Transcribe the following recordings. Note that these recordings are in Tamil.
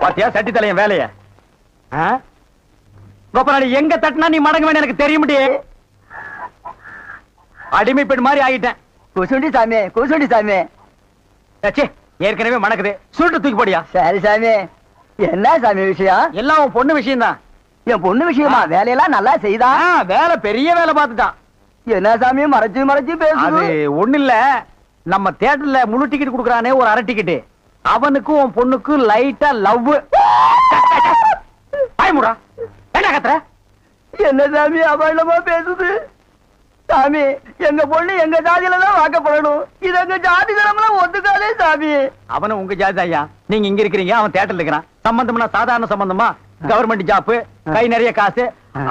பாத்தியா சட்டி தலையன் வேலைய கோபாலி எங்க தட்டினா நீ மடங்க வேணும் எனக்கு தெரிய முடியும். அடிமை பெண் மாதிரி ஆகிட்டேன். குசுண்டி சாமி குசுண்டி சாமி. ஏற்கனவே மணக்குது சுருட்டு தூக்கி போடியா. சரி சாமி. என்ன சாமி விஷயம்? எல்லாம் உன் பொண்ணு விஷயம் தான். என் பொண்ணு விஷயமா? வேலையெல்லாம் நல்லா செய்தா? வேலை பெரிய வேலை பார்த்துட்டான். என்ன சாமி மறைச்சு மறைச்சு பேசுது? ஒண்ணு இல்ல, நம்ம தியேட்டர்ல முழு டிக்கெட் குடுக்கறானே ஒரு அரை டிக்கெட், அவனுக்கும் உன் பொண்ணுக்கும் லைட்டா லவ். பயமுடா என்ன கத்துற? என்ன சாமி அபாண்டமா பேசுது? சாமி எங்க பொண்ணு எங்க ஜாதியில தான் வாக்கப்படணும். இது எங்க ஜாதி தரம்லாம் ஒத்துக்காதே சாமி. அவன உங்க ஜாதி ஐயா, நீங்க இங்க இருக்கிறீங்க, அவன் தியேட்டர்ல இருக்கிறான். சம்பந்தம்னா சாதாரண சம்பந்தமா? கவர்மெண்ட் ஜாப், கை நிறைய காசு,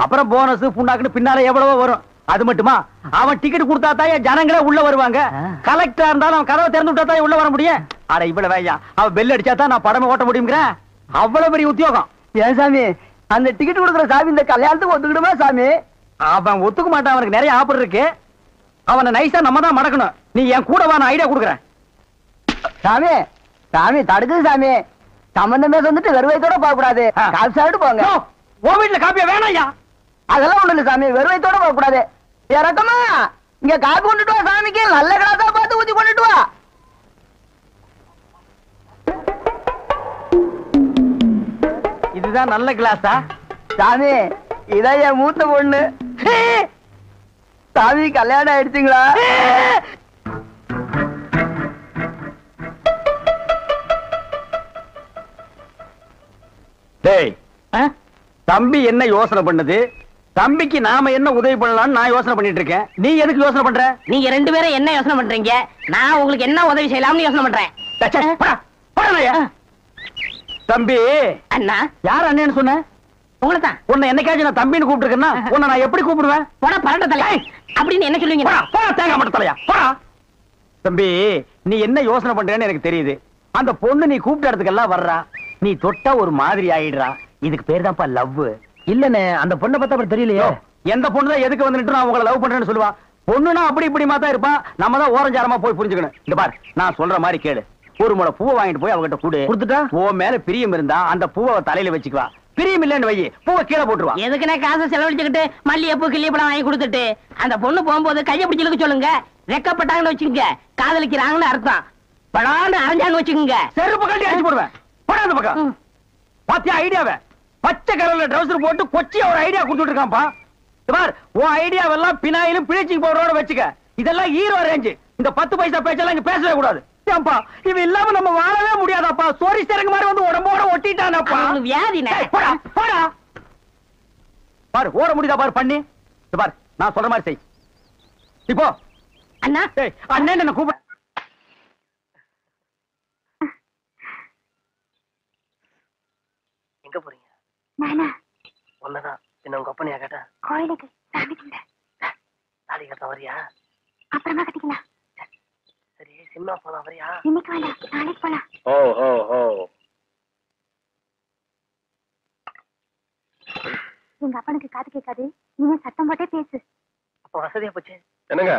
அப்புறம் போனஸ் புண்ணாக்குன்னு பின்னால எவ்வளவோ வரும். அது மட்டுமா, அவன் டிக்கெட் கொடுத்தா தான் ஜனங்களே உள்ள வருவாங்க. கலெக்டரா இருந்தாலும் அவன் கதவை திறந்து விட்டா தான் உள்ள வர முடியும். அட இவ்வளவு ஐயா, அவன் பெல் அடிச்சா தான் நான் படமே ஓட்ட முடியுங்கிறேன். அவ்வளவு பெரிய உத்தியோகம். ஏன் சாமி அந்த டிக்கெட் கொடுக்குற சாமி இந்த கல்யாணத்துக்கு ஒத்துக்கிடுமா சாமி? அவன் ஒத்துக்க மாட்டான், அவனுக்கு நிறைய ஆஃபர் இருக்கு. அவனை நைஸா நம்ம தான் மடக்கணும். நீ என் கூட வா, நான் ஐடியா கொடுக்குறேன். சாமி சாமி தடுக்குது சாமி. சம்பந்தமே வந்துட்டு வெறுவைத்தோட போக கூடாது, காசு சாப்பிட்டு போங்க. உன் வீட்டுல காப்பியா வேணாயா? அதெல்லாம் ஒண்ணு இல்ல சாமி, வெறுவைத்தோட போக கூடாது. இறக்கமா இங்க காப்பி கொண்டுட்டு வா சாமிக்கு, நல்ல கிளாஸா பார்த்து ஊத்தி கொண்டுட்டு வா. இதுதான் நல்ல கிளாஸா? சாமி இதான் என் மூத்த பொண்ணு. சாமி கல்யாணம் ஆயிடுச்சுங்களா? டேய், தம்பி என்ன யோசனை பண்ணுது? தம்பிக்கு நாம என்ன உதவி பண்ணலாம்னு நான் யோசனை பண்ணிட்டு இருக்கேன். நீ எதுக்கு யோசனை பண்ற? நீங்க ரெண்டு பேரும் என்ன யோசனை பண்றீங்க? நான் உங்களுக்கு என்ன உதவி செய்யலாம்னு யோசனை பண்றேன். தம்பி அண்ணா. யார் அண்ணன்னு சொன்ன? உங்களை தான். உன்னை என்னைக்காச்சும் நான் தம்பின்னு கூப்பிட்டுருக்கேன்னா உன்னை நான் எப்படி கூப்பிடுவேன்? போடா பரட்ட தலை அப்படின்னு என்ன சொல்லுவீங்க? போடா தேங்காய் மட்டும் தலையா போடா. தம்பி நீ என்ன யோசனை பண்றேன்னு எனக்கு தெரியுது. அந்த பொண்ணு நீ கூப்பிட்ட இடத்துக்கெல்லாம் வர்றா, நீ தொட்டா ஒரு மாதிரி ஆயிடுறா. இதுக்கு பேர் தான்ப்பா லவ். இல்லன்னு அந்த பொண்ணை பார்த்தா அப்புறம் தெரியலையோ. எந்த பொண்ணு தான் எதுக்கு வந்துட்டு நான் உங்களை லவ் பண்றேன்னு சொல்லுவா? பொண்ணுனா அப்படி இப்படிமா தான் இருப்பான். நம்ம தான் ஓரஞ்சாரமா போய் புரிஞ்சுக்கணும். இந்த பார், நான் சொல்ற மாதிரி கேளு. ஒரு முளை பூவை வாங்கிட்டு போய் அவகிட்ட கூடு. கொடுத்துட்டா உன் மேல பிரியம் இருந்தா அந்த பூவை தலையில வச்சுக்குவா. பிரியம் இல்லன்னு வை, பூவை கீழே போட்டுருவா. எதுக்குன்னா காசை செலவழிச்சுக்கிட்டு மல்லிகைப்பூ கிள்ளியப்பழம் வாங்கி கொடுத்துட்டு அந்த பொண்ணு போகும்போது கையை பிடிச்சு இழுக்க சொல்லுங்க. ரெக்கப்பட்டாங்கன்னு வச்சுக்கோங்க, காதலிக்கிறாங்கன்னு அர்த்தம். படான்னு அரைஞ்சான்னு வச்சுக்கோங்க, செருப்பு கட்டி அடிச்சு போடுவேன். போடா அந்த பக்கம். பாத்தியா ஐடியாவை? பச்சை கலர்ல ட்ரவுசர் போட்டு கொச்சியா ஒரு ஐடியா கொடுத்துட்டு இருக்கான்ப்பா. பார், உன் ஐடியாவெல்லாம் பினாயிலும் பிளீச்சிங் பவுடரோட வச்சுக்க. இதெல்லாம் ஹீரோ ரேஞ்சு. இந்த 10 பைசா பேச்செல்லாம் இங்க பேசவே கூடாது. இவன் இல்லாம நம்ம வாழவே முடியாதாப்பா. சோரி சேரங்க மாதிரி வந்து உடம்போட ஒட்டிட்டானப்பா. வியாதி. போடா போடா. பாரு ஓட முடியுதா பாரு பண்ணி. பாரு நான் சொல்ற மாதிரி செய். இப்போ அண்ணா அண்ணன் என்ன கூப்பிட. எங்க போறீங்க? நானா ஒன்னதான் என்ன உங்க அப்பனையா கேட்டா? கோயிலுக்கு சாமி கும்பிட. தாலி கட்ட வரியா? அப்புறமா கட்டிக்கலாம். சரி சினிமா போலாம் வரியா? இன்னைக்கு வேண்டாம், நாளைக்கு போலாம். ஓ ஓ ஓ. எங்க அப்பனுக்கு காது கேட்காது, நீங்க சத்தம் போட்டே பேசு. அப்ப வசதியா போச்சு. என்னங்க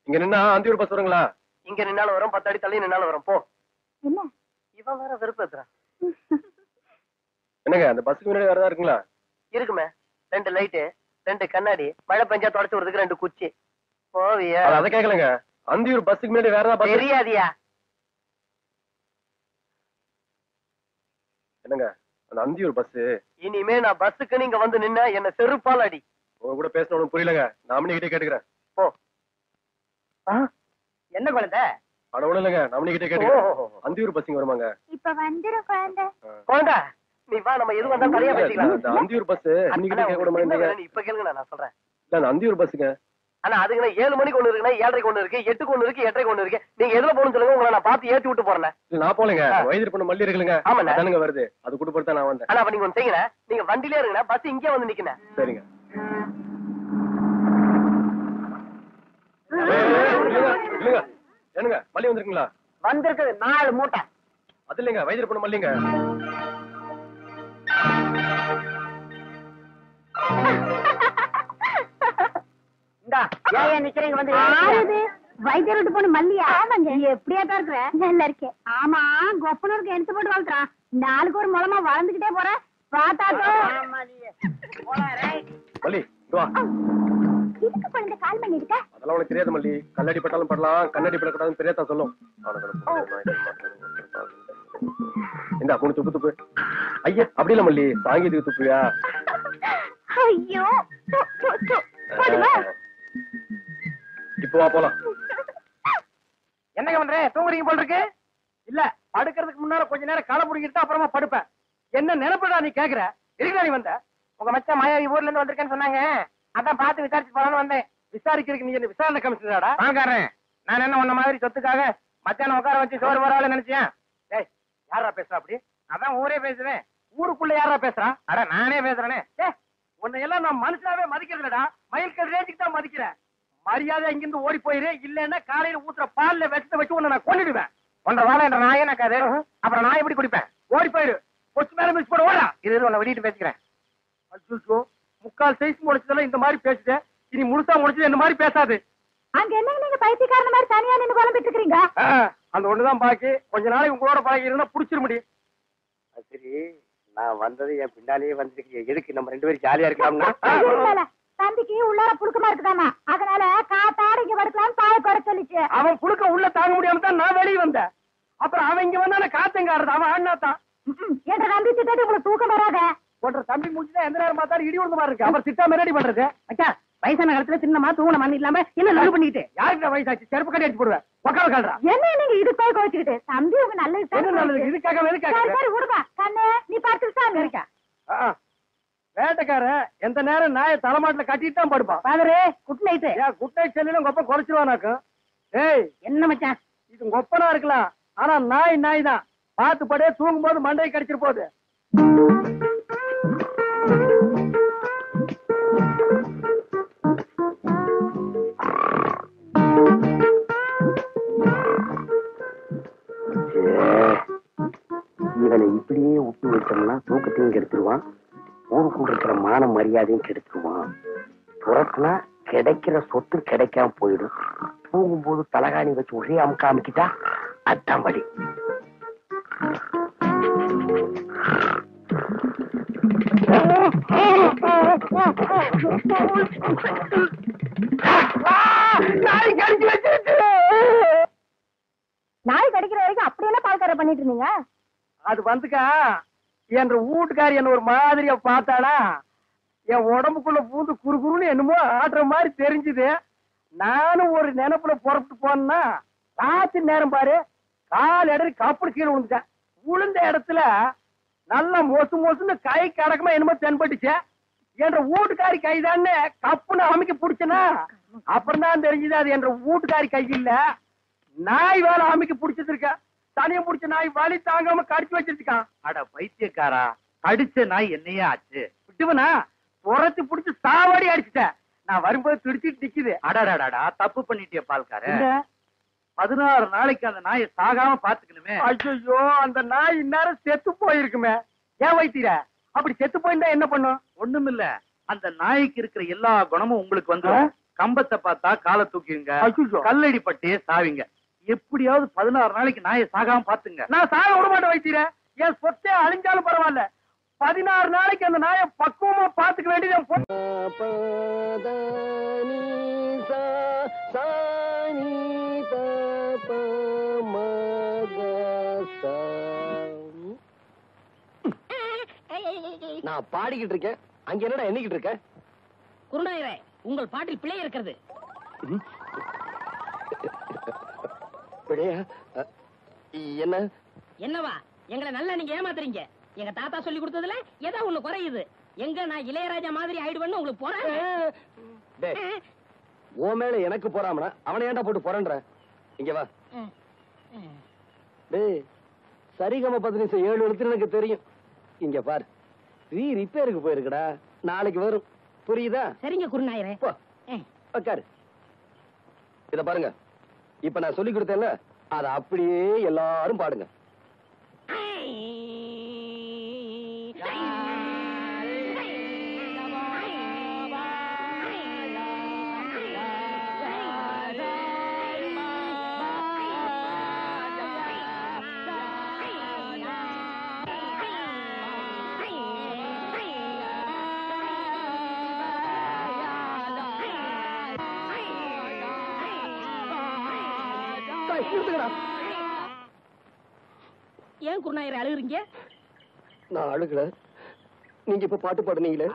இங்க நின்னா அந்தியூர் பஸ் வருங்களா? இங்க நின்னாலும் வரும், 10 அடி தள்ளி நின்னாலும் வரும். போ. என்ன இவன் வேற வெறுப்பு ஏத்துறான். என்னங்க அந்த பஸ்ஸுக்கு முன்னாடி வேறதா இருக்குங்களா? இருக்குமே, 2 லைட்டு, 2 கண்ணாடி, மழை பெஞ்சா தொடச்சு விடுறதுக்கு 2 குச்சி. போவியா? அதை கேட்கலங்க. அந்தியூர் பஸ்ஸுக்கு முன்னாடி வேறதா பஸ் தெரியாதியா? என்னங்க அந்த அந்தியூர் பஸ்? இனிமே நான் பஸ்ஸுக்கு நீங்க வந்து நின்னா என்ன செருப்பால் அடி. உங்க கூட பேசணும் புரியலங்க. நாமனி கிட்டே கேட்டுக்கிறேன். போ. என்ன குழந்தை? அட ஒண்ணு இல்லங்க, நாமனி கிட்டே கேட்டுக்கிறேன். அந்தியூர் பஸ்ஸிங் வருமாங்க? இப்ப வந்துரும் குழந்தை. குழந்தை நீ வா, நம்ம எது வந்தா சரியா பேசிக்கலாம். அந்த அந்தியூர் பஸ் இன்னைக்கு கிட்டே கேட்க மாட்டேங்க. இப்ப கேளுங்க, நான் சொல்றேன். இல்ல அந்த அந்தியூர் பஸ்ஸுங்க. ஆனா அதுக்கு 7 மணிக்கு ஒண்ணு இருக்குன்னா 7:30 ஒண்ணு இருக்கு, 8க்கு ஒண்ணு இருக்கு, 8:30 ஒண்ணு இருக்கு. நீங்க எதுல போகணும்னு சொல்லுங்க, உங்களை நான் பார்த்து ஏத்தி விட்டு போறேன். இல்ல நான் போலங்க, வயது பண்ண மல்லி இருக்குங்க. ஆமாண்ணே. தானுங்க வருது, அது கூட்டு நான் வந்தேன். ஆனா அப்ப நீங்க ஒண்ணு செய்யுங்க, நீங்க வண்டியிலே இருங்க, பஸ் இங்கே வந்து நிக்கணும். சரிங்க. இல்லங்க என்னங்க மல்லி வந்திருக்கீங்களா? வந்திருக்குது 4 மூட்டை. அது இல்லைங்க, வயது பண்ண மல்லிங்க. இந்தா ஏன் நிக்கிறீங்க? வந்து வைத்தியர் விட்டு போன மல்லியா? ஆமாங்க. எப்படியா தான் இருக்கிற? நல்லா இருக்கேன். ஆமா, கொப்பனூருக்கு எடுத்து போட்டு வளர்த்துறான். நாளுக்கு ஒரு மூலமா வளர்ந்துகிட்டே போற. பாத்தாக்கோ மல்லி வா. இதுக்கு குழந்தை கால் பண்ணி இருக்க? அதெல்லாம் உனக்கு தெரியாது மல்லி. கண்ணாடி பட்டாலும் படலாம், கண்ணாடி படக்கூடாதுன்னு பெரியதா சொல்லும். இந்த மூணு துப்பு துப்பு. ஐயா அப்படி இல்ல மல்லி, சாங்கீதுக்கு துப்புயா? ஐயோ போடுவா. இப்போ வா போலாம். என்னங்க பண்ற? தூங்குறீங்க போல இருக்கு. இல்ல, படுக்கிறதுக்கு முன்னால கொஞ்ச நேரம் களை புடிக்கிட்டு அப்புறமா படுப்பேன். என்ன நினைப்படா நீ கேக்குற? எதுக்குடா நீ வந்த? உங்க மச்சான் மாயாவி ஊர்ல இருந்து வந்திருக்கேன்னு சொன்னாங்க. அதான் பார்த்து விசாரிச்சு போலான்னு வந்தேன். விசாரிக்கிறதுக்கு நீ என்ன விசாரணை கமிஷனராடா? வாங்காரன். நான் என்ன உன்ன மாதிரி சொத்துக்காக மச்சான உட்கார வச்சு சோறு வரால நினைச்சேன். ஏய், யாரா பேசுறா அப்படி? அதான் ஊரே பேசுவேன். ஊருக்குள்ள யாரா பேசுறா? அட நானே பேசுறேனே. உன்னை எல்லாம் நான் மனுஷனாவே மதிக்கிறதுலடா. மயில்கல் ரேஞ்சுக்கு தான் மதிக்கிறேன். மரியாதை இங்கிருந்து ஓடி போயிரு. இல்லன்னா காலையில ஊத்துற பால்ல விஷத்தை வச்சு உன்னை நான் கொன்னுடுவேன். ஒன்றரை வாழை என்ற நாயே நக்காது. அப்புறம் நான் எப்படி குடிப்பேன்? ஓடி போயிரு. கொச்சு மேல மிஸ் போட ஓடா. இது உன்னை வெளியிட்டு பேசிக்கிறேன். அச்சோ, முக்கால் சைஸ் முடிச்சதெல்லாம் இந்த மாதிரி பேசுது. இனி முழுசா முடிச்சது இந்த மாதிரி பேசாது. அங்க என்ன நீங்க பைத்தியக்காரன மாதிரி தனியா நின்னு குழம்பிட்டு இருக்கீங்க? அந்த ஒண்ணுதான் பாக்கி. கொஞ்ச நாளைக்கு உங்களோட பழகி இருந்தா புடிச்சிட முடியும். சரி, நான் வந்தது என் பின்னாலேயே வந்துருக்கு. எதுக்கு நம்ம ரெண்டு பேரும் ஜாலியா இருக்கலாம்னா? தம்பிக்கு உள்ளார புழுக்கமா இருக்குதாமா, அதனால காத்தாட இங்க படுக்கலாம் பாய குறை சொல்லிச்சு. அவன் புழுக்க உள்ள தாங்க முடியாம தான் நான் வெளியே வந்தேன். அப்புறம் அவன் இங்க வந்தான காத்தங்காடுறது. அவன் ஆடினாத்தான். என்ற தம்பி திட்டாட்டி உங்களுக்கு தூக்கம் வராத. போன்ற தம்பி முடிச்சுதான் எந்த நேரம் பார்த்தாலும் இடி விழுந்த மாதிரி இருக்கு. அப்புறம் திட்டாம ரெடி பண்றது. அக்கா, வயசான காலத்துல சின்னமா தூங்கின மண் இல்லாம என்ன லவ் பண்ணிட்டு யாருக்கு வயசாச்சு? செருப்பு கட்டி அடிச்சு போடுவேன். உக்கால கால்றா. என்ன நீங்க இது போய் கோச்சுக்கிட்டு? தம்பி உங்க நல்லது என்ன நல்லது? இதுக்காக சரி விடுப்பா. கண்ணு நீ பார்த்துட்டு இருக்கா. வேட்டைக்காரன் எந்த நேரம் நாயை தலைமாட்டில கட்டிட்டு தான் படுப்பான். பாதரே, குட் நைட். ஏன் குட் நைட் செல்லிலும் கொப்ப குறைச்சிருவானாக்கும். ஏய், என்ன மச்சான்? இது கொப்பனா இருக்கலாம், ஆனா நாய் தான். பார்த்து படே, தூங்கும் போது மண்டையை கடிச்சிட்டு போகுது. இவனை இப்படியே விட்டு வச்சோம்னா தூக்கத்தையும் கெடுத்துருவான், ஊருக்குள்ள இருக்கிற மான மரியாதையும் கெடுத்துருவான். புறத்துனா கிடைக்கிற சொத்து கிடைக்காம போயிடும். தூங்கும்போது தலகாணி வச்சு ஒரே அமுக்க அமுக்கிட்டா அதான் படி. நாய் கடிக்கிற வரைக்கும் அப்படி என்ன பால்கார பண்ணிட்டு இருந்தீங்க? அது வந்துக்கா, என்ற வீட்டுக்காரி என்ன ஒரு மாதிரியா பார்த்தாளா, என் உடம்புக்குள்ள பூந்து குறுகுறுன்னு என்னமோ ஆடுற மாதிரி தெரிஞ்சுது. நானும் ஒரு நினைப்புல புறப்பட்டு போனா ராத்திரி நேரம் பாரு, கால் இடறி கப்பல் கீழே விழுந்துட்டேன். விழுந்த இடத்துல நல்லா மொசுன்னு கை கடக்கமா என்னமோ தென்பட்டுச்சு. என்ற வீட்டுக்காரி கைதான்னு கப்புன்னு அமைக்க பிடிச்சனா, அப்புறம் தான் தெரிஞ்சது அது என்ற வீட்டுக்காரி கை இல்ல, நாய் வேலை அமைக்க பிடிச்சது இருக்க. தனியம் பிடிச்ச நாய் வலி தாங்காம கடிச்சு வச்சிருக்கான். அட பைத்தியக்காரா, கடிச்ச நாய் என்னையே ஆச்சு? விட்டுவனா புறத்து பிடிச்சு சாவாடி அடிச்சுட்டேன். நான் வரும்போது துடிச்சிட்டு நிக்குது. அடாடாடா, தப்பு பண்ணிட்டிய பால்கார. 16 நாளைக்கு அந்த நாயை சாகாம பாத்துக்கணுமே. ஐயோ, அந்த நாய் இந்நேரம் செத்து போயிருக்குமே. ஏன் வைத்தீர? அப்படி செத்து போயிருந்தா என்ன பண்ணும்? ஒண்ணுமில்ல, அந்த நாய்க்கு இருக்கிற எல்லா குணமும் உங்களுக்கு வந்து கம்பத்தை பார்த்தா காலை தூக்கிடுங்க, கல்லடி பட்டே சாவிங்க. எப்படியாவது 16 நாளைக்கு நாயை சாகாம பாத்துங்க. நான் சாக விட மாட்டேன் வைத்தீர. என் சொத்தே அழிஞ்சாலும் பரவாயில்ல, 16 நாளைக்கு அந்த நாயை பக்குவமா பாத்துக்க வேண்டியது. நான் பாடிக்கிட்டு இருக்கேன், அங்க என்னடா எண்ணிக்கிட்டு இருக்க? குருநாயரே, உங்கள் பாட்டில் பிழை இருக்கிறது. என்ன என்னவா? எங்களை நல்லா நீங்க ஏமாத்துறீங்க. எங்க தாத்தா சொல்லி கொடுத்ததுல ஏதோ ஒண்ணு குறையுது. எங்க நான் இளையராஜா மாதிரி ஆயிடுவேன்னு உங்களுக்கு போறேன். ஓ மேல எனக்கு போறாமனா அவனை ஏன்டா போட்டு போறேன்ற? இங்க வா. டேய், சரிகம 15 7 எழுத்து எனக்கு தெரியும். இங்க பாரு, ரிப்பேருக்கு போயிருக்குடா, நாளைக்கு வரும். புரியுதா? சரிங்க குருநாயரே. உட்காரு. இத பாருங்க, இப்ப நான் சொல்லி கொடுத்தேன்ல, அத அப்படியே எல்லாரும் பாடுங்க. நிறுத்துங்கடா. ஏன் குருநாயர் அழுகுறீங்க? நான் அழுகல, நீங்க இப்ப பாட்டு பாடுனீங்களே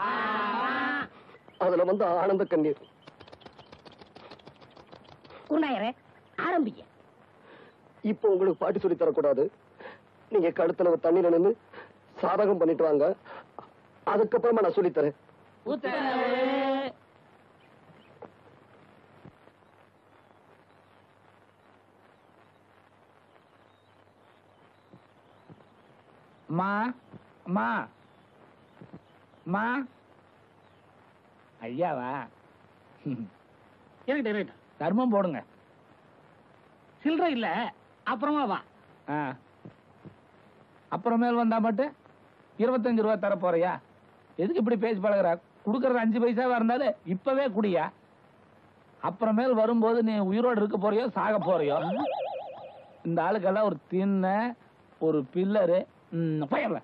அதுல வந்து ஆனந்த கண்ணீர். குருநாயரே ஆரம்பிங்க. இப்ப உங்களுக்கு பாட்டு சொல்லி தரக்கூடாது. நீங்க கழுத்துல ஒரு தண்ணியில நின்னு சாதகம் பண்ணிட்டு வாங்க, அதுக்கப்புறமா நான் சொல்லித்தரேன். மா மா மா ஐயாவா? தர்மம் போடுங்க. சில்லற இல்ல, அப்புறமா வா. அப்புறமேல் வந்தா மட்டும் 25 ரூபாய் தர போறியா? எதுக்கு இப்படி பேசி பழகுற? குடுக்கறது 5 பைசாவா இருந்தாலும் இப்பவே குடியா. அப்புறமேல் வரும்போது நீ உயிரோடு இருக்க போறியோ சாக போறியோ? இந்த ஆளுக்கெல்லாம் ஒரு தின்ன ஒரு பில்லரு போயிடல.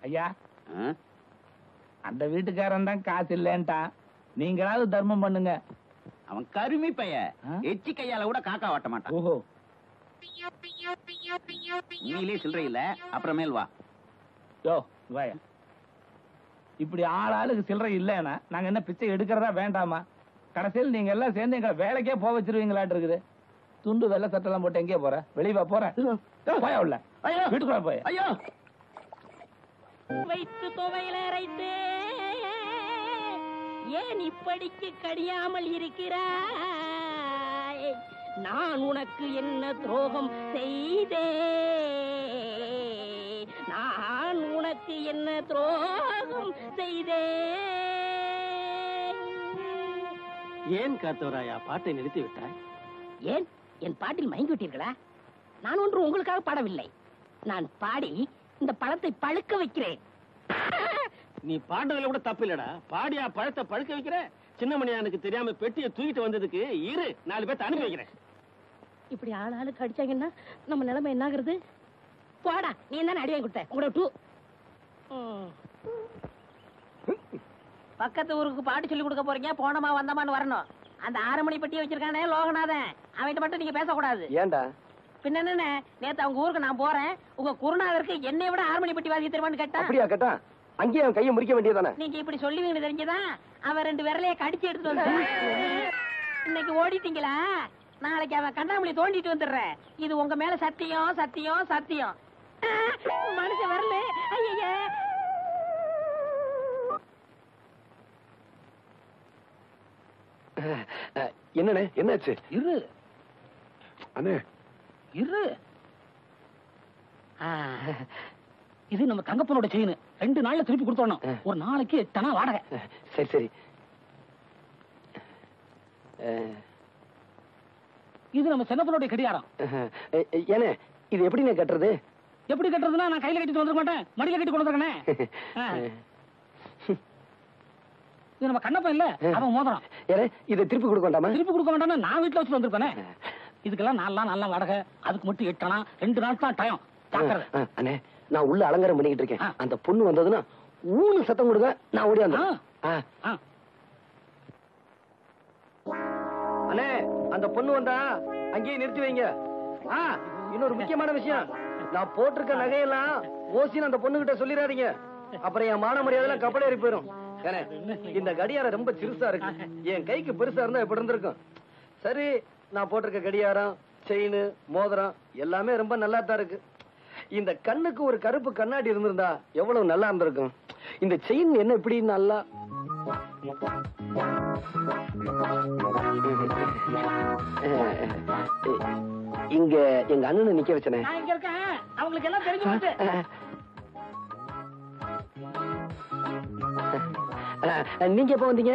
ஐயா, அந்த வீட்டுக்காரன் தான் காசு இல்லன்ட்டான், நீங்களாவது தர்மம் பண்ணுங்க. அவன் கருமி பைய, எச்சி கையால கூட காக்கா வாட்ட மாட்டான். ஓஹோ, நீங்களே சில்லறை இல்ல, அப்புறமேல் வா. யோ வாயா. இப்படி ஆளாளுக்கு சில்லறை இல்லன்னா நாங்க என்ன பிச்சை எடுக்கிறதா வேண்டாமா? கடைசியில் நீங்க எல்லாம் சேர்ந்து எங்களை வேலைக்கே போக வச்சிருவீங்களாட்டு இருக்குது. துண்டு வெள்ளை சட்டெல்லாம் போட்டு எங்கே போற? வெளியே போற போயா உள்ள வீட்டுக்குள்ள போய். ஐயோ, வைத்து துவையில அரைத்து ஏன் இப்படிக்கு கடியாமல் இருக்கிறாய்? நான் உனக்கு என்ன துரோகம் செய்தேன்? நான் உனக்கு என்ன துரோகம் செய்தேன்? ஏன் காத்தவராயா பாட்டை நிறுத்தி விட்டாய்? ஏன் என் பாட்டில் மயங்கி விட்டீர்களா? நான் ஒன்று உங்களுக்காக பாடவில்லை, நான் பாடி இந்த பழத்தை பழுக்க வைக்கிறேன். நீ பாடுறதுல கூட தப்பு இல்லடா. பாடியா பழத்தை பழுக்க வைக்கிற? சின்னமணியானுக்கு தெரியாம பெட்டியை தூக்கிட்டு வந்ததுக்கு இரு 4 பேர்த்த அனுப்பி வைக்கிறேன். இப்படி ஆளாளுக்கு அடிச்சாங்கன்னா நம்ம நிலைமை என்ன ஆகுறது? போடா, நீ என்ன அடி வாங்கி கொடுத்த? உங்களோட டூ பக்கத்து ஊருக்கு பாட்டு சொல்லி கொடுக்க போறீங்க, போனமா வந்தமான்னு வரணும். அந்த 6 மணி பெட்டியை வச்சிருக்கானே லோகநாதன், அவன்கிட்ட மட்டும் நீங்க பேசக்கூடாது. ஏண்டா? பின்ன என்ன, நேத்து அவங்க ஊருக்கு நான் போறேன், உங்க குருநாதருக்கு என்னை விட 6 மணி பெட்டி வாசி தெரியுமான்னு கேட்டா. அப்படியா கேட்டா? அங்கேயே அவன் கையை முறிக்க வேண்டியதானே? நீங்க இப்படி சொல்லுவீங்கன்னு தெரிஞ்சதான் அவன் 2 விரலைய கடிச்சு எடுத்துட்டு வந்து இன்னைக்கு ஓடிட்டீங்களா? நாளைக்கு அவன் கண்ணாமூலி தோண்டிட்டு வந்துடுறேன். இது உங்க மேல சத்தியம் சத்தியம் சத்தியம். மனுஷன் வரல. ஐயா, என்னண்ணே, என்னாச்சு? இரு அண்ணே, இரு. இது நம்ம தங்கப்பனோட செயின். 2 நாள்ல திருப்பி கொடுத்தோம். ஒரு நாளைக்கு 8 வாடகை. சரி சரி. இது நம்ம சின்னப்பனோட கடிகாரம். ஏனே, இது எப்படிண்ணே கட்டுறது? எப்படி கட்டுறதுன்னா, நான் கையில கட்டிட்டு வந்துருக்க மாட்டேன், மடியில கட்டி கொண்டு வந்துருக்கேன். இது நம்ம கண்ணப்பன் இல்ல, அவன் மோதிரம். ஏனே, இதை திருப்பி கொடுக்க வேண்டாமா? திருப்பி கொடுக்க வேண்டாம், நான் வீட்டுல வச்சுட்டு வந்திருப்பேனே. இதுக்கெல்லாம் 4 நாள் நல்ல வாடகை, அதுக்கு மட்டும் 8 நாள் 2 நாள் தான் டைம். அண்ணே, நான் உள்ள அலங்காரம் பண்ணிக்கிட்டு இருக்கேன். அந்த பொண்ணு வந்ததுன்னா ஊனு சத்தம் கொடுங்க, நான் ஓடி வந்தேன். அண்ணே, அந்த பொண்ணு வந்தா அங்கேயே நிறுத்தி வைங்க. இன்னொரு முக்கியமான விஷயம், நான் போட்டிருக்க நகையெல்லாம் ஓசின்னு அந்த பொண்ணு கிட்ட சொல்லிடாதீங்க. அப்புறம் என் மான மரியாதை கப்பல் ஏறி போயிரும். இந்த கடியாரம் ரொம்ப சிறுசா இருக்கு, என் கைக்கு பெருசா இருந்தா எப்படி இருந்திருக்கும். சரி, நான் போட்டிருக்க கடியாரம், செயின், மோதிரம் எல்லாமே ரொம்ப நல்லா தான் இருக்கு. இந்த கண்ணுக்கு ஒரு கருப்பு கண்ணாடி இருந்திருந்தா எவ்வளவு நல்லா இருந்திருக்கும். இந்த செயின் என்ன இப்படி நல்லா இங்க எங்க அண்ணனை நிக்க வச்சனே. அவங்களுக்கு எல்லாம் தெரிஞ்சு போச்சு. நீங்க எப்ப வந்தீங்க?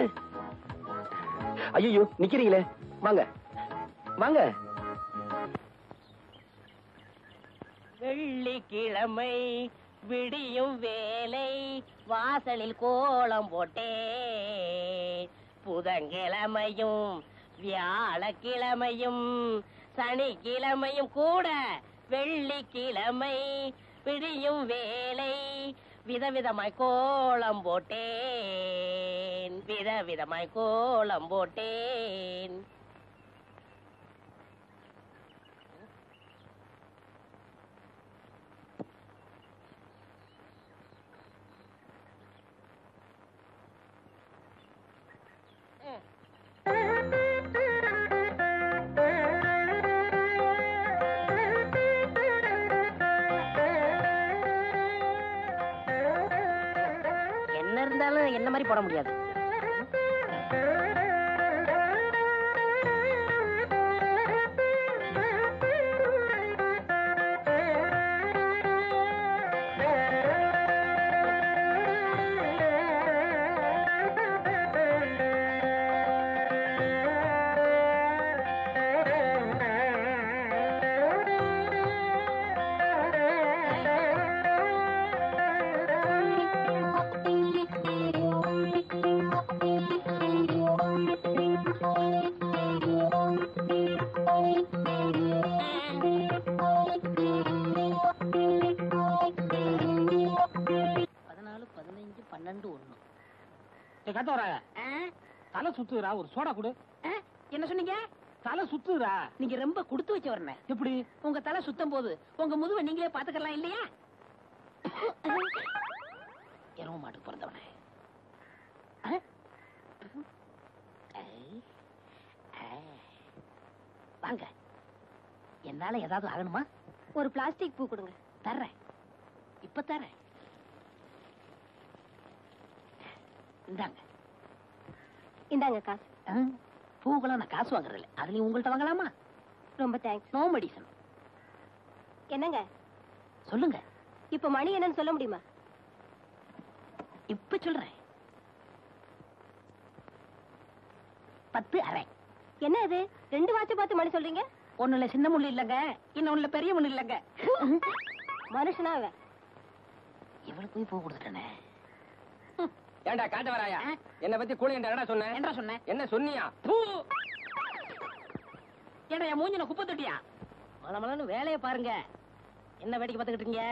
ஐயோ, நிக்கிறீங்களே, வாங்க வாங்க. வெள்ளிக்கிழமை விடியும் வேலை வாசலில் கோலம் போட்டே, புதன்கிழமையும் வியாழக்கிழமையும் சனிக்கிழமையும் கூட வெள்ளிக்கிழமை விடியும் வேலை விதவிதமாய் கோலம் போட்டேன், விதவிதமாய் கோலம் போட்டேன். என்ன இருந்தாலும் என்ன மாதிரி போட முடியாது. தலை சுத்துறா, ஒரு சோடா கொடு. என்ன சொன்னீங்க? தலை சுத்துறா. நீங்க ரொம்ப கொடுத்து வச்ச வரணும். எப்படி? உங்க தலை சுத்தம் போது உங்க முதுவை நீங்களே பாத்துக்கலாம் இல்லையா? எருவ மாட்டுக்கு பிறந்தவனே. வாங்க, என்னால ஏதாவது ஆகணுமா? ஒரு பிளாஸ்டிக் பூ கொடுங்க. தர்றேன், இப்ப தர்றேன். இந்தாங்க. இந்தாங்க காசு. பூக்கெல்லாம் நான் காசு வாங்குறது இல்லை. அதுலயும் உங்கள்கிட்ட வாங்கலாமா? ரொம்ப தேங்க்ஸ். No medicine. என்னங்க சொல்லுங்க. இப்ப மணி என்னன்னு சொல்ல முடியுமா? இப்ப சொல்றேன். 10:30. என்ன இது 2 வாட்ச் பார்த்து மணி சொல்றீங்க? ஒண்ணுல சின்ன முள்ளு இல்லங்க, இன்னொன்னுல பெரிய முள்ளு இல்லங்க. மனுஷனா அவன்? இவளுக்கு போய் பூ கொடுத்துட்டேனே. ஏண்டா காட்ட வராயா? என்ன பத்தி கூலி என்னடா சொன்ன? என்ன சொன்னேன்? என்ன சொன்னியா? ஏடா என் மூஞ்சின குப்பை தொட்டியா? மலமலன்னு வேலையை பாருங்க. என்ன வேடிக்கை பார்த்துக்கிட்டு இருக்கீங்க?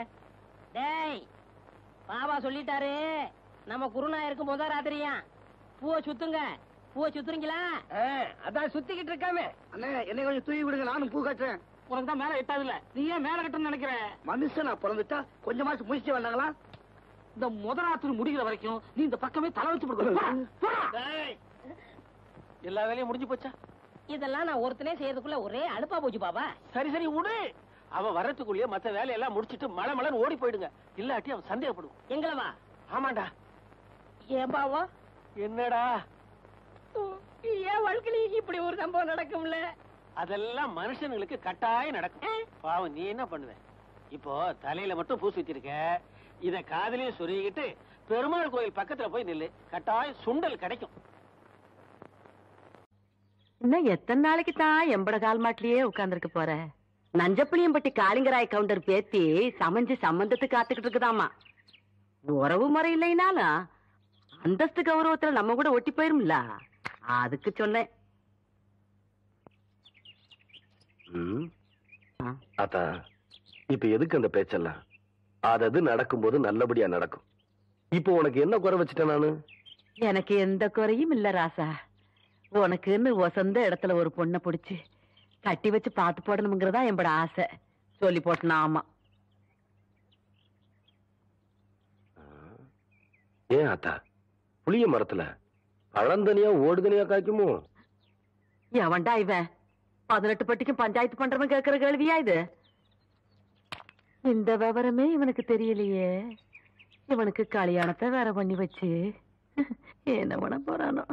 டேய், பாபா சொல்லிட்டாரு, நம்ம குருநா இருக்கும் போதா ராத்திரியா பூவை சுத்துங்க. பூவை சுத்துறீங்களா? அதான் சுத்திக்கிட்டு இருக்காமே. அண்ணே என்னை கொஞ்சம் தூக்கி விடுங்க, நானும் பூ கட்டுறேன். உனக்கு தான் மேல எட்டாது இல்ல, நீ ஏன் மேல கட்டணும்னு நினைக்கிற? மனுஷனா பிறந்துட்டா கொஞ்சமாச்சு முயற்சி வேண்டாங்களா? இந்த முதலாத்திரி முடிகிற வரைக்கும் நீ இந்த பக்கமே தலை வச்சு கொடுக்கணும். எல்லா வேலையும் முடிஞ்சு போச்சா? இதெல்லாம் நான் ஒருத்தனே செய்யறதுக்குள்ள ஒரே அலுப்பா போச்சு பாபா. சரி சரி விடு. அவன் வர்றதுக்குள்ளேயே மத்த வேலையெல்லாம் முடிச்சிட்டு மழை மழைன்னு ஓடி போயிடுங்க. இல்லாட்டி அவன் சந்தேகப்படுவான். எங்களவா? ஆமாண்டா. ஏன் பாவா? என்னடா ஏன் வாழ்க்கையில இப்படி ஒரு சம்பவம் நடக்கும்ல? அதெல்லாம் மனுஷனுங்களுக்கு கட்டாயம் நடக்கும். பாவம், நீ என்ன பண்ணுவ? இப்போ தலையில மட்டும் பூ சுத்திருக்க, இத காதலையும் சொருகிட்டு பெருமாள் கோயில் பக்கத்துல போய் நில்லு, கட்டாயம் சுண்டல் கிடைக்கும். இன்னும் எத்தனை நாளைக்கு தான் எம்பட கால் மாட்டிலேயே உட்கார்ந்துருக்க போற? நஞ்சப்புளியம்பட்டி காளிங்கராய் கவுண்டர் பேத்தி சமைஞ்சு சம்பந்தத்துக்கு காத்துக்கிட்டு இருக்குதாமா. உறவு முறை இல்லைனாலும் அந்தஸ்து கௌரவத்துல நம்ம கூட ஒட்டி போயிரும்ல, அதுக்கு சொன்னேன். அத்தா, இப்ப எதுக்கு அந்த பேச்செல்லாம்? அது நடக்கும்போது நல்லபடியா நடக்கும். இப்போ உனக்கு என்ன குறை வச்சுட்டேன் நானு? எனக்கு எந்த குறையும் இல்ல ராசா. உனக்குன்னு வசந்த இடத்துல ஒரு பொண்ணை பிடிச்சு கட்டி வச்சு பாத்து போடணுங்கிறதா என்னோட ஆசை. சொல்லி போட்டனா? ஆமா. ஏன் அத்தா, புளிய மரத்துல பழந்தனியா ஓடுதனியா காய்க்குமோ? எவன்டா இவன் 18 பட்டிக்கும் பஞ்சாயத்து பண்றவன் கேட்கிற கேள்வியா இது? இந்த விவரமே இவனுக்கு தெரியலையே. இவனுக்கு கல்யாணத்தை வேற பண்ணி வச்சு என்ன பண்ண போறானோ?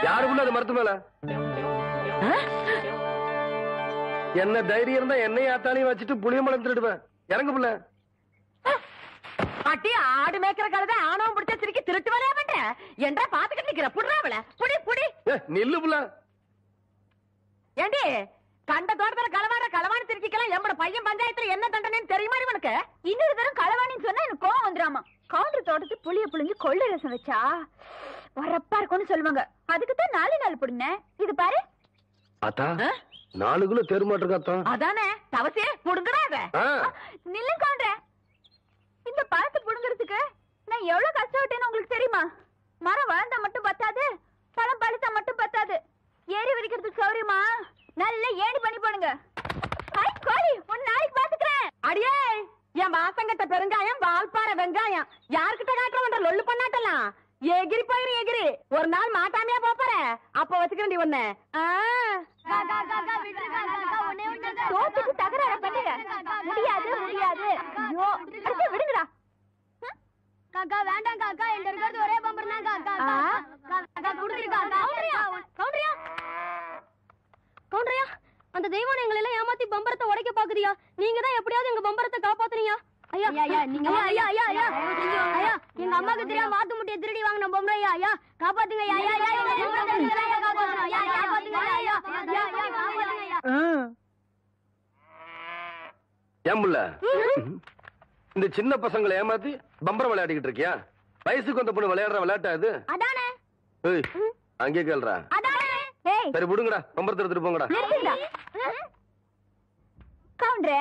யாருக்குள்ள அது மரத்து மேல என்ன தைரியம் இருந்தா என்னையும் ஆத்தாலையும் வச்சுட்டு புளியம்பழம் திருடுவேன். இறங்க புள்ள. அட்டி ஆடு மேய்க்கிற கழுதை ஆணவம் பிடிச்ச சிரிக்கி திருட்டு வரையா மாட்டேன் என்றா பாத்துக்கிட்டு நிக்கிற. புடுறாவல புடி புடி. நில்லு புள்ள. ஏண்டி கண்ட தோட்டத்துல களவாணி திருச்சிக்கலாம் எம்மோட பையன் பஞ்சாயத்துல என்ன தண்டனைன்னு தெரியுமா இவனுக்கு? இன்னொரு தரம் களவாணின்னு சொன்னா எனக்கு கோவம் வந்துடாமா. கவுண்டர் தோட்டத்து புளிய புளிஞ்சு கொள்ளை ரசம் வச்சா வரப்பா இருக்கும்னு சொல்லுவாங்க. அதுக்குதான் 4 நாள் புடுங்க. இது பாரு அத்தா 4 கிலோ தெருமாட்டிருக்கா. அதானே தவசே புடுங்குறாத. நில்லு கவுண்டர். இந்த பழத்தை புடுங்கிறதுக்கு நான் எவ்வளவு கஷ்டப்பட்டேன்னு உங்களுக்கு தெரியுமா? மரம் வளர்ந்தா மட்டும் பத்தாது, பழம் பழுத்தா மட்டும் பத்தாது. ஏறி விரிக்கிறதுக்கு சௌரியமா நல்ல ஏணி பண்ணி போடுங்க. கோழி ஒரு நாளைக்கு பாத்துக்கிறேன். அடியே என் வாசங்கட்ட பெருங்காயம் வால்பாறை வெங்காயம் யாருக்கிட்ட காட்டுறவன்ற லொல்லு பண்ணாட்டலாம். எகிரி போயிரு எகிரி. ஒரு நாள் மாட்டாமையா போற அப்ப வச்சுக்கிறேன் ஒண்ணு. தோத்துக்கு தகராறு பண்ணுங்க. முடியாது முடியாது. விடுங்கடா. காக்கா வேண்டாம் காக்கா, என்கிட்ட இருக்கிறது ஒரே பம்பர் தான் காக்கா. காக்கா குடுத்துருக்கா. கவுண்டரியா, அந்த தெய்வம் எங்களை எல்லாம் ஏமாத்தி பம்பரத்தை உடைக்க பாக்குறியா? நீங்க தான் எப்படியாவது எங்க பம்பரத்தை காப்பாத்துறீங்க. ஐயா ஐயா நீங்க ஐயா ஐயா ஐயா ஐயா எங்க அம்மாக்கு தெரியாம வாத்து முட்டைய திருடி வாங்கின பொம்பளை. ஐயா ஐயா காப்பாத்துங்க. ஐயா ஐயா ஐயா காப்பாத்துங்க. ஐயா காப்பாத்துங்க. ஐயா ஏன் புள்ள இந்த சின்ன பசங்களை ஏமாத்தி பம்பரம் விளையாடிக்கிட்டு இருக்கியா? வயசுக்கு வந்த பொண்ணு விளையாடுற விளையாட்டா இது? அதானே. ஏய் அங்கே கேள்றா. அதானே. ஏய் சரி விடுங்கடா, பம்பரத்தை எடுத்துட்டு போங்கடா. கவுண்டரே,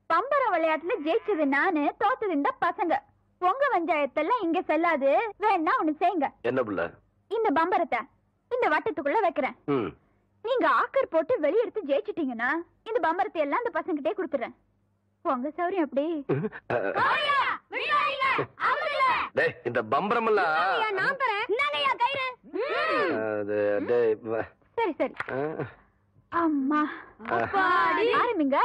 பம்பர விளையாட்டுல ஜெயிச்சது நானு, தோத்தது இந்த பசங்க. உங்க பஞ்சாயத்தெல்லாம் இங்க செல்லாது. வேணா ஒண்ணு செய்யுங்க. என்ன புள்ள? இந்த பம்பரத்தை இந்த வட்டத்துக்குள்ள வைக்கிறேன். நீங்க ஆக்கர் போட்டு வெளியெடுத்து ஜெயிச்சிட்டீங்கன்னா இந்த பம்பரத்தை எல்லாம் இந்த பசங்கிட்டே கொடுத்துறேன். உங்க சௌரியம் அப்படி. இந்த பம்பரம் நான் தரேன். சரி சரி. அம்மா ஆரம்பிங்க.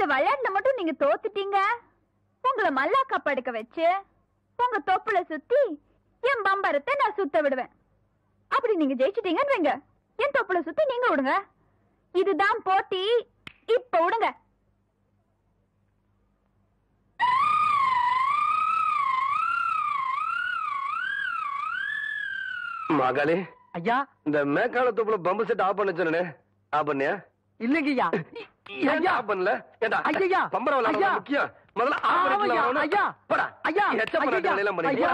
விளையாட்டுல மட்டும் நீங்க தோத்துட்டீங்க. உங்களை மல்லாக்கா படுக்க வச்சு உங்க தொப்புல சுத்தி என் பம்பரத்தை நான் சுத்த விடுவேன். அப்படி நீங்க ஜெயிச்சிட்டீங்கன்னு வைங்க, என் தொப்புல சுத்தி நீங்க விடுங்க. இதுதான் போட்டி. இப்ப விடுங்க. மகளே ஐயா, இந்த மேக்கால தொப்புல பம்பு செட் ஆஃப் பண்ண சொன்னே, ஆஃப் பண்ணியா? இல்லைங்கய்யா. ஆஃப் பண்ணல. ஏண்டா ஐயா பம்பரம் விளையாட முக்கியம். முதல்ல ஆஃப் பண்ணிக்கலாம். ஐயா போடா. ஐயா எச்ச பண்ண எல்லாம் பண்ணீங்க.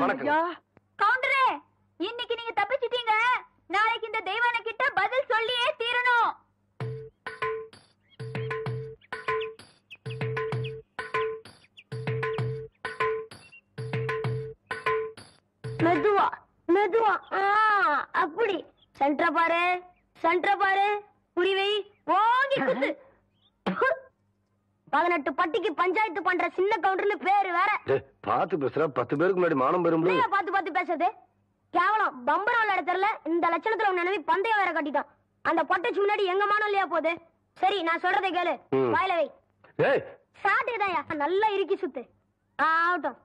வணக்கம். கவுண்டரே, இன்னைக்கு நீங்க தப்பிச்சிட்டீங்க. நாளைக்கு இந்த தெய்வான கிட்ட பதில் சொல்லியே தீரணும். மெதுவா மெதுவா. அப்படி சென்டர் பாரு, சென்டர் பாரு. புரிவை ஓங்கி குத்து. 18 பட்டிக்கு பஞ்சாயத்து பண்ற சின்ன கவுண்டர்னு பேரு வேற. பாத்து பேசுற. 10 பேருக்கு முன்னாடி மானம் பெறும். பாத்து பேசுறது கேவலம். பம்பரம் விளையாட தெரியல. இந்த லட்சணத்துல உன் நினைவு பந்தயம் வேற கட்டிட்டான். அந்த பொட்டச்சு முன்னாடி எங்க மானம் இல்லையா போகுது? சரி நான் சொல்றதை கேளு. வாயில வை. சாட்டுதாயா நல்லா இறுக்கி சுத்து. ஆகட்டும்.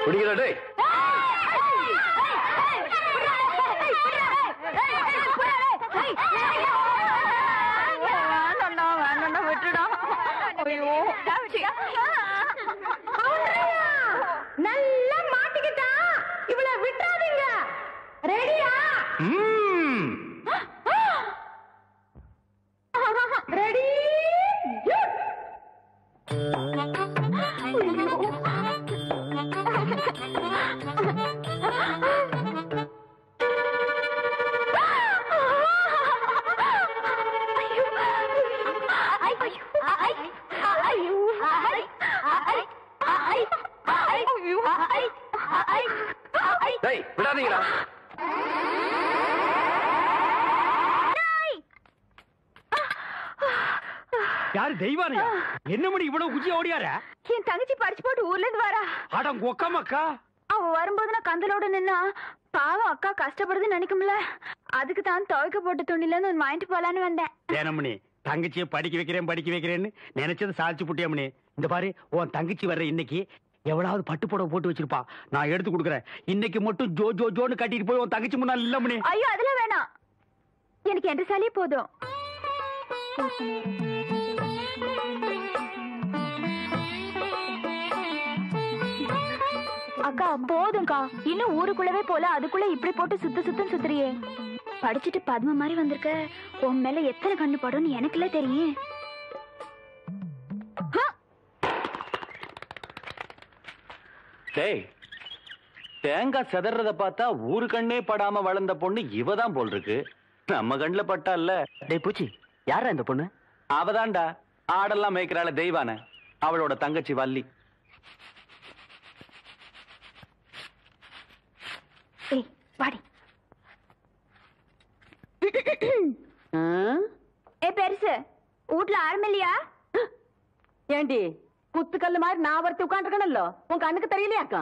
பிடிக்கிறா? நல்லா மாட்டிக்கிட்டா. இவளை விட்டுறாதீங்க. ரெடியா? ரெடி. டேய் விடாதீங்களா? யாரு தெய்வானியா? என்ன மணி இவ்வளவு குச்சி ஓடியார? என் தங்கச்சி படிச்சு போட்டு ஊர்ல இருந்து வரா. அட கொக்கமக்கா. அவ வரும்போது நான் கந்தலோட நின்னா பாவம் அக்கா கஷ்டப்படுதுன்னு நினைக்கும்ல, அதுக்கு தான் துவைக்க போட்ட துணில இருந்து வாங்கிட்டு போலான்னு வந்தேன். ஏனமணி தங்கச்சியை படிக்க வைக்கிறேன்னு நினைச்சது சாதிச்சு புட்டியாமணி. இந்த பாரு உன் தங்கச்சி வர்ற இன்னைக்கு எவ்வளவு பட்டு புடவை போட்டு வச்சிருப்பா, நான் எடுத்து கொடுக்குறேன். இன்னைக்கு மட்டும் ஜோ ஜோ ஜோன்னு கட்டிட்டு போய் உன் தங்கச்சி முன்னாள் இல்ல மணி. ஐயோ அதெல்லாம் வேணாம், எனக்கு என்ற சாலியே போதும். அக்கா போதும்க்கா, இன்னும் ஊருக்குள்ளவே போல அதுக்குள்ள இப்படி போட்டு சுத்தம் சுத்துறியே. படிச்சுட்டு பத்ம மாதிரி வந்திருக்க, உன் மேல எத்தனை கண்ணு படும்னு எனக்குல தெரியும். டேய், தேங்காய் செதறத பார்த்தா ஊரு கண்ணே படாம வளர்ந்த பொண்ணு இவதான் போல் இருக்கு. நம்ம கண்ணுல பட்டா இல்ல. டேய் பூச்சி, யாரா இந்த பொண்ணு? அவதான்டா ஆடெல்லாம் மேய்க்கிறாள தெய்வான, அவளோட தங்கச்சி வள்ளி. வாடி. ஏ பெருசு, வீட்ல ஆரம்ப இல்லையா? ஏண்டி குத்துக்கல்லு மாதிரி நான் ஒருத்தி உட்காந்துருக்கணும்ல, உன் கண்ணுக்கு தெரியலையாக்கா?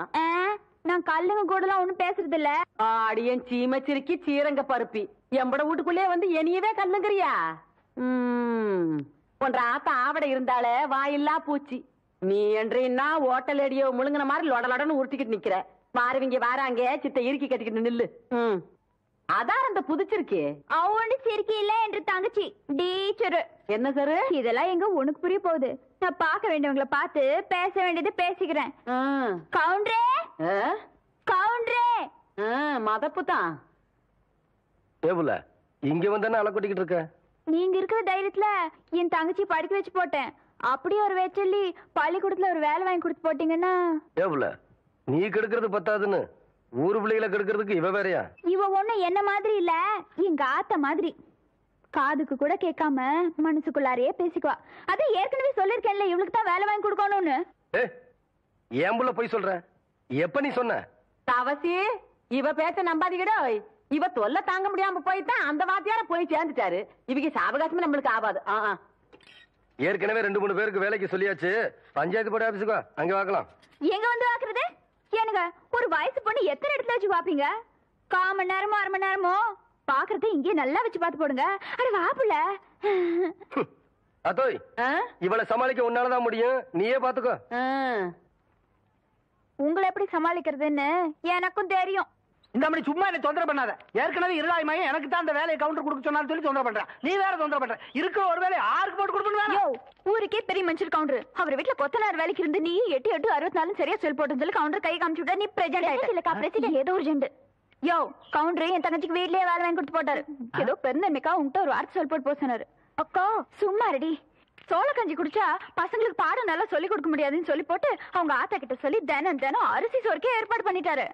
நான் கல்லுங்க கூட எல்லாம் ஒண்ணும் பேசுறது இல்ல. ஆடியன் சீமச்சிருக்கி சீரங்க பருப்பி எம்பட வீட்டுக்குள்ளே வந்து என்னையவே கல்லுங்கிறியா? உன்ற ஆத்த ஆவட இருந்தாலே வாயில்லா பூச்சி. நீ என்றா ஓட்டல் அடியோ முழுங்கின மாதிரி லொடலொடன்னு உருட்டிக்கிட்டு நிக்கிற. மாறுவீங்க வாராங்க சித்த இறுக்கி கட்டிக்கிட்டு நில்லு. அதான் அந்த புதுச்சிருக்கே அவனு சிரிக்கி இல்ல என்று தங்கச்சி டீச்சரு. என்ன சார் இதெல்லாம் எங்க உனக்கு புரிய போகுது? நான் பார்க்க வேண்டியவங்களை பார்த்து பேச வேண்டியது பேசிக்கிறேன். கவுண்டரே கவுண்டரே. மதப்பு தான். ஏபுல இங்க வந்தானே அலை கொட்டிக்கிட்டு இருக்க. நீங்க இருக்கிற தைரியத்துல என் தங்கச்சி படிக்க வச்சு போட்டேன். அப்படியே ஒரு வேச்சொல்லி பள்ளிக்கூடத்துல ஒரு வேலை வாங்கி கொடுத்து போட்டீங்கன்னா. ஏபுல நீ கெடுக்கிறது பத்தாதுன்னு ஊரு பிள்ளைகளை கெடுக்கிறதுக்கு இவ வேறையா? இவ ஒண்ணு என்ன மாதிரி இல்ல, எங்க ஆத்த மாதிரி. காதுக்கு கூட கேட்காம மனசுக்குள்ளாரையே பேசிக்குவா. அது ஏற்கனவே சொல்லிருக்கேன்ல, இவளுக்கு தான் வேலை வாங்கி கொடுக்கணும்னு. ஏன் புள்ள போய் சொல்ற? எப்ப நீ சொன்ன? தவசி இவ பேச்ச நம்பாதீங்கடா. இவ தொல்லை தாங்க முடியாம போய்தான் அந்த வாத்தியார போய் சேர்ந்துட்டாரு. இவங்க சாவகாசமே நம்மளுக்கு ஆகாது. ஏற்கனவே 2-3 பேருக்கு வேலைக்கு சொல்லியாச்சு. பஞ்சாயத்து போர்டு ஆபீஸுக்கு அங்க வாக்கலாம். எங்க வந்து வாக்குறது? எனக்கு ஒரு வயசு பொண்ணு எத்தனை இடத்துல வச்சு பாப்பீங்க? 1/4 மணி நேரமோ 1/2 மணி நேரமோ பாக்குறது இங்கே நல்லா வச்சு பாத்து போடுங்க. அட வாப்புல அதோய் இவளை சமாளிக்க உன்னாலதான் முடியும். நீயே பாத்துக்கோ. உங்களை எப்படி சமாளிக்கிறதுன்னு எனக்கும் தெரியும். இந்த மாதிரி சும்மா என்ன தொந்தரவு பண்ணாத. ஏற்கனவே இருளாய்மையும் எனக்கு தான் அந்த வேலையை கவுண்டர் கொடுக்க சொன்னாலும் சொல்லி தொந்தரவு பண்றேன். நீ வேற தொந்தரவு பண்ற. இருக்கிற ஒரு வேலையை ஆருக்கு போட்டு கொடுக்கணும்? ஊருக்கே பெரிய மனுஷர் கவுண்டர். அவர் வீட்டுல கொத்தனார் வேலைக்கு இருந்து நீ 8-8-64 சரியா சொல் போட்டு சொல்லி கவுண்டர் கை காமிச்சு விட்டா. நீ பிரசிடென்ட் ஏதோ ஒரு ஜெண்டு. யோ கவுண்டர் என் தங்கச்சிக்கு வீட்லயே வேலை வாங்கி கொடுத்து போட்டாரு. ஏதோ பெருந்தன்மைக்கா உங்ககிட்ட ஒரு வார்த்தை சொல் போட்டு போக சொன்னாரு. அக்கா சும்மா ரெடி. சோள கஞ்சி குடிச்சா பசங்களுக்கு பாடம் நல்லா சொல்லி கொடுக்க முடியாதுன்னு சொல்லி போட்டு அவங்க ஆத்தா கிட்ட சொல்லி தினம் அரிசி சோறுக்கே ஏற்பாடு பண்ணிட்டாரு.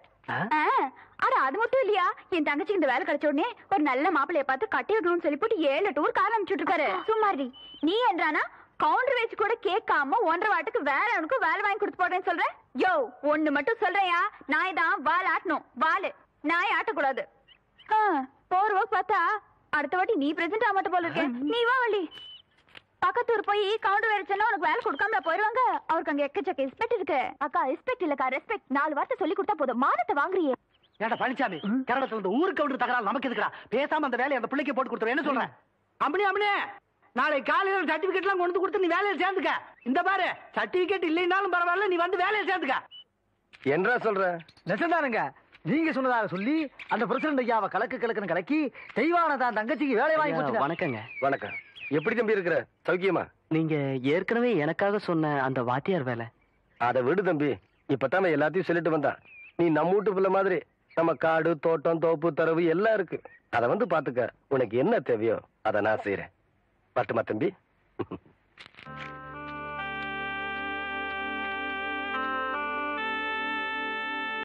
அட அது மட்டும் இல்லையா, என் தங்கச்சிக்கு இந்த வேலை கிடைச்ச உடனே ஒரு நல்ல மாப்பிளைய பார்த்து கட்டி வைக்கணும்னு சொல்லி போட்டு 7 டூர் கார் அனுப்பிச்சுட்டு இருக்காரு. சும்மாடி நீ என்றானா கவுண்டர் வச்சு கூட கேட்காம 1.5 வாட்டுக்கு வேற அவனுக்கு வேலை வாங்கி கொடுத்து போடுறேன்னு சொல்றேன். யோ ஒண்ணு மட்டும் சொல்றையா, நாய் தான் வால் ஆட்டணும். வாலு நாய் ஆட்டக்கூடாது. போர்வ பார்த்தா அடுத்த வாட்டி நீ பிரசன்ட் ஆக மாட்ட போல இருக்கேன். நீ வா வள்ளி. பக்கத்தூர் போய் கவுண்டர் வேலைச்சா உனக்கு வேலை கொடுக்காம போயிருவாங்க. அவருக்கு அங்க எக்கச்சக்க ரெஸ்பெக்ட் இருக்கு. அக்கா ரெஸ்பெக்ட் இல்லக்கா ரெஸ்பெக்ட். 4 வார்த்தை சொல்லி கொடுத்தா போதும். மானத்தை வாங்குறியே. ஏடா பழனிசாமி, கரடத்துல இருந்து ஊருக்கு கவுண்டர் தகராறு நமக்கு எதுக்குடா? பேசாம அந்த வேலையை அந்த பிள்ளைக்கு போட்டு கொடுத்துரு. என்ன சொல்றேன்? அம்மனே நாளை காலையில சர்டிபிகேட் எல்லாம் கொண்டு கொடுத்து நீ வேலையில சேர்ந்துக்க. இந்த பாரு சர்டிபிகேட் இல்லைன்னாலும் பரவாயில்ல, நீ வந்து வேலையில சேர்ந்துக்க. என்ன சொல்ற? நெசந்தானுங்க, நீங்க சொன்னதாக சொல்லி அந்த பிரசிடண்ட் ஐயாவை கலக்குன்னு கலக்கி தெய்வானதான் தங்கச்சிக்கு வேலை வாங்கி கொடுத்து. வணக்கங்க. வணக்கம். எப்படி தம்பி இருக்கிற? சௌக்கியமா? நீங்க ஏற்கனவே எனக்காக சொன்ன அந்த வாத்தியார் வேலை அதை விடு தம்பி. இப்பதான் எல்லாத்தையும் சொல்லிட்டு வந்தான். நீ நம்ம வீட்டு பிள்ளை மாதிரி நம்ம காடு தோட்டம் தோப்பு தரவு எல்லாம் இருக்கு. அதை வந்து பாத்துக்க. உனக்கு என்ன தேவையோ அதை நான் செய்யறேன். பட்டுமா தம்பி?